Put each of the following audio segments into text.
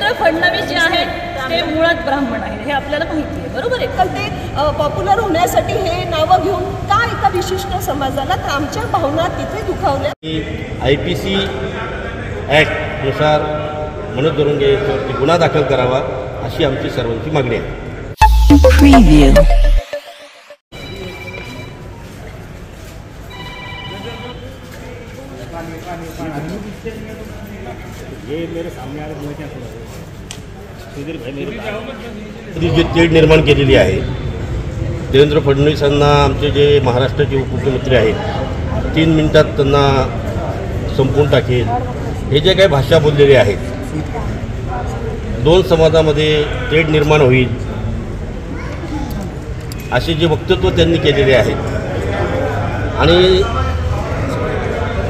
देवेंद्र फडणवीस जे आहेत ते मुळात ब्राह्मण आहेत हे आपल्याला माहिती आहे, बरोबर आहे. तर ते पॉप्युलर होण्यासाठी हे नावं घेऊन का एका विशिष्ट समाजाला तर आमच्या भावना तिथे दुखावल्या. IPC ॲक्टनुसार मनोज दरोंगे याच्यावरती गुन्हा दाखल करावा अशी आमची सर्वांची मागणी आहे. जे तेढ निर्माण केलेली आहे देवेंद्र फडणवीसांना आमचे जे महाराष्ट्राचे उपमुख्यमंत्री आहेत 3 मिनिटात त्यांना संपवून टाकेल हे जे काही भाषा बोललेली आहेत, 2 समाजामध्ये तेढ निर्माण होईल असे जे वक्तव्य त्यांनी केलेले आहेत आणि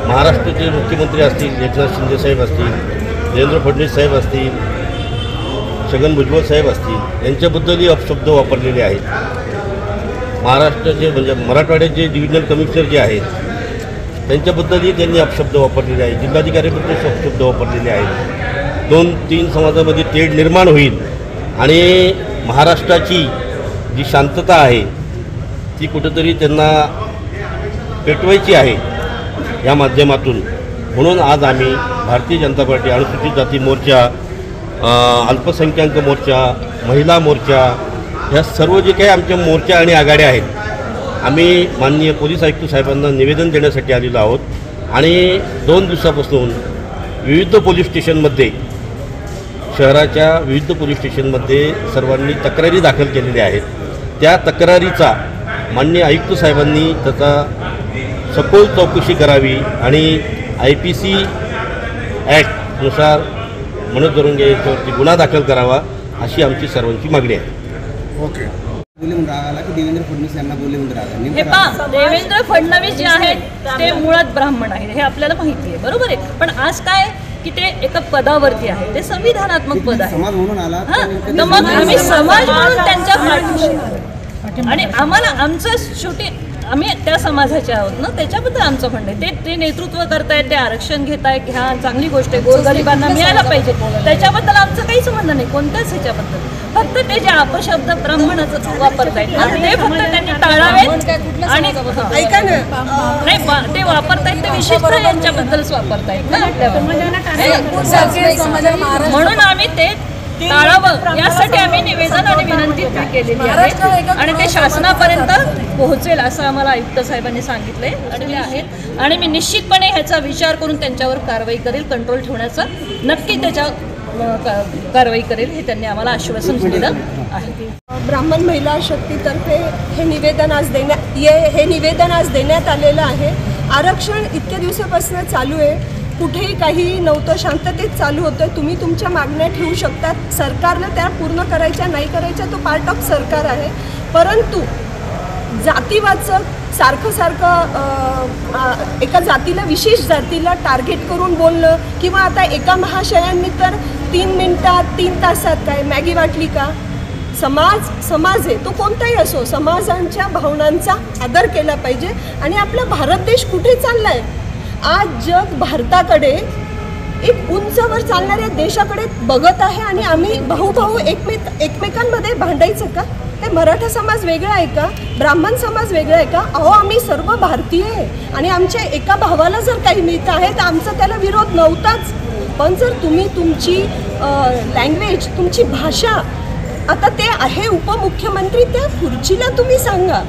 महाराष्ट्राचे मुख्यमंत्री असतील एकनाथ शिंदे साहेब असतील, देवेंद्र फडणवीस साहेब असतील, छगन भुजबळ साहेब असतील यांच्याबद्दलही अपशब्द वापरलेले आहेत. महाराष्ट्राचे म्हणजे मराठवाड्याचे डिव्हिजनल कमिशनर जे आहेत त्यांच्याबद्दलही त्यांनी अपशब्द वापरलेले आहेत. जिल्हाधिकाऱ्यांबद्दल अपशब्द वापरलेले आहेत. 2-3 समाजामध्ये तेढ निर्माण होईल आणि महाराष्ट्राची जी शांतता आहे ती कुठंतरी त्यांना पेटवायची आहे या माध्यमातून. म्हणून आज आम्ही भारतीय जनता पार्टी अनुसूचित जाती मोर्चा, अल्पसंख्याक मोर्चा, महिला मोर्चा ह्या सर्व जे काही आमच्या मोर्चा आणि आघाड्या आहेत आम्ही माननीय पोलीस आयुक्त साहेबांना निवेदन देण्यासाठी आलेलो आहोत. आणि 2 दिवसापासून विविध पोलीस स्टेशनमध्ये शहराच्या विविध पोलीस स्टेशनमध्ये सर्वांनी तक्रारी दाखल केलेल्या आहेत. त्या तक्रारीचा माननीय आयुक्त साहेबांनी त्याचा सखोल चौकशी करावी आणि IPC ॲक्टनुसार मनोज दरोंगे याच्यावरती गुन्हा दाखल करावा अशी आमची सर्वांची मागणी आहे. ओके. देवेंद्र फडणवीस यांना बोलले हे पहा, देवेंद्र फडणवीस जे आहेत ते मुळात ब्राह्मण आहेत हे आपल्याला माहिती आहे, बरोबर आहे. पण आज काय की ते एका पदावरती आहे, ते संविधानात्मक पद आहे. समाज म्हणून आला तर मग आम्ही समाज म्हणून त्यांच्या पाठीशी आणि आम्हाला आमचं शेवटी आम्ही त्या समाजाचे आहोत ना, त्याच्याबद्दल आमचं म्हणणं आहे. ते नेतृत्व करतायत, ते आरक्षण घेत आहेत, घ्या, चांगली गोष्ट आहे, गोरगरिबांना मिळायला पाहिजे, त्याच्याबद्दल आमचं काहीच म्हणणं नाही कोणत्याच ह्याच्याबद्दल. फक्त ते जे अपशब्द ब्राह्मणाचं वापरतायत ते फक्त त्यांनी टाळावेत. आणि ऐका ना, नाही ते वापरतायत ते विशिष्ट यांच्याबद्दलच वापरतायत ना, म्हणून आम्ही ते टाळावं यासाठी आम्ही निवेदन आणि विनंती केलेली आहे आणि ते शासनापर्यंत पोहोचेल असं आम्हाला आयुक्त साहेबांनी सांगितलंय आणि आहेत. आणि मी निश्चितपणे ह्याचा विचार करून त्यांच्यावर कारवाई करेल, कंट्रोल ठेवण्याचा नक्की त्याच्या कारवाई करेल हे त्यांनी आम्हाला आश्वासन दिलं आहे. ब्राह्मण महिला शक्तीतर्फे हे निवेदन आज देण्यात आलेलं आहे. आरक्षण इतक्या दिवसापासून चालू आहे, कुठेही काही नव्हतं, शांततेत चालू होतं. तुम्ही तुमच्या मागण्या ठेवू शकतात, सरकारला त्या पूर्ण करायच्या नाही करायच्या तो पार्ट ऑफ सरकार आहे. परंतु जातीवाचक सारखं एका जातीला, विशेष जातीला टार्गेट करून बोलणं किंवा आता एका महाशयांनी तर 3 मिनिटात 3 तासात काय मॅगी वाटली का? समाज आहे तो कोणताही असो, समाजांच्या भावनांचा आदर केला पाहिजे. आणि आपला भारत देश कुठे चालला आहे? आज जग भारताकडे एक उंचावर चालणाऱ्या देशाकडे बघत आहे आणि आम्ही भाऊ एकमेकांमध्ये भांडायचं का? हे मराठा समाज वेगळा आहे का? ब्राह्मण समाज वेगळा आहे का? अहो, आम्ही सर्व भारतीय आहे आणि आमच्या एका भावाला जर काही मिळतं आहे तर आमचा त्याला विरोध नव्हताच. पण जर तुम्ही तुमची लँग्वेज, तुमची भाषा, आता ते आहे उपमुख्यमंत्री, त्या खुर्चीला तुम्ही सांगा,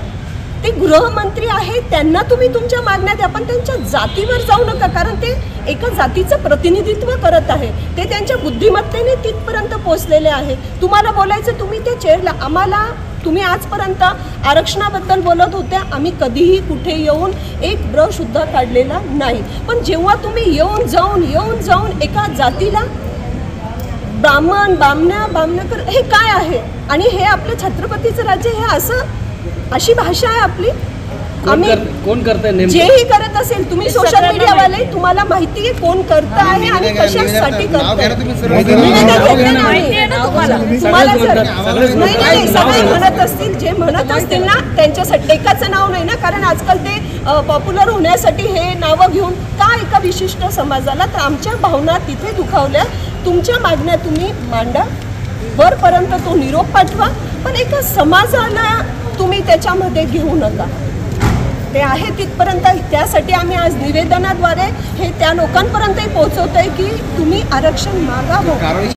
ते गृहमंत्री आहेत, त्यांना तुम्ही तुमच्या मागण्या द्या, पण त्यांच्या जातीवर जाऊ नका. कारण ते एका जातीचं प्रतिनिधित्व करत आहे, ते त्यांच्या बुद्धिमत्तेने तिथपर्यंत पोहोचलेले आहे. तुम्हाला बोलायचं, तुम्ही त्या चेअरला, आम्हाला तुम्ही आजपर्यंत आरक्षणाबद्दल बोलत होत्या, आम्ही कधीही कुठे येऊन एक ब्र सुद्धा काढलेला नाही. पण जेव्हा तुम्ही येऊन जाऊन एका जातीला ब्राह्मण, बामणाकर, हे काय आहे? आणि हे आपलं छत्रपतीचं राज्य, हे अशी भाषा आहे आपली. आम्ही कोण करताय जेही करत असेल, तुम्ही सोशल मीडियावाले, तुम्हाला माहिती आहे कोण करत आहे आणि कशासाठी करताय. तुम्हाला जर नाही सगळे म्हणत असतील, जे म्हणत असतील ना त्यांच्यासाठी एकाचं नाव नाही ना, कारण आजकाल ते पॉप्युलर होण्यासाठी हे नावं घेऊन का एका विशिष्ट समाजाला तर आमच्या भावना तिथे दुखावल्या. तुमच्या मागण्या तुम्ही मांडा, वरपर्यंत तो निरोप पाठवा, पण एका समाजाला तुम्ही त्याच्यामध्ये घेऊ नका. ते आहे तिथपर्यंत. त्यासाठी आम्ही आज निवेदनाद्वारे हे त्या लोकांपर्यंतही पोहोचवतोय की तुम्ही आरक्षण मागावं.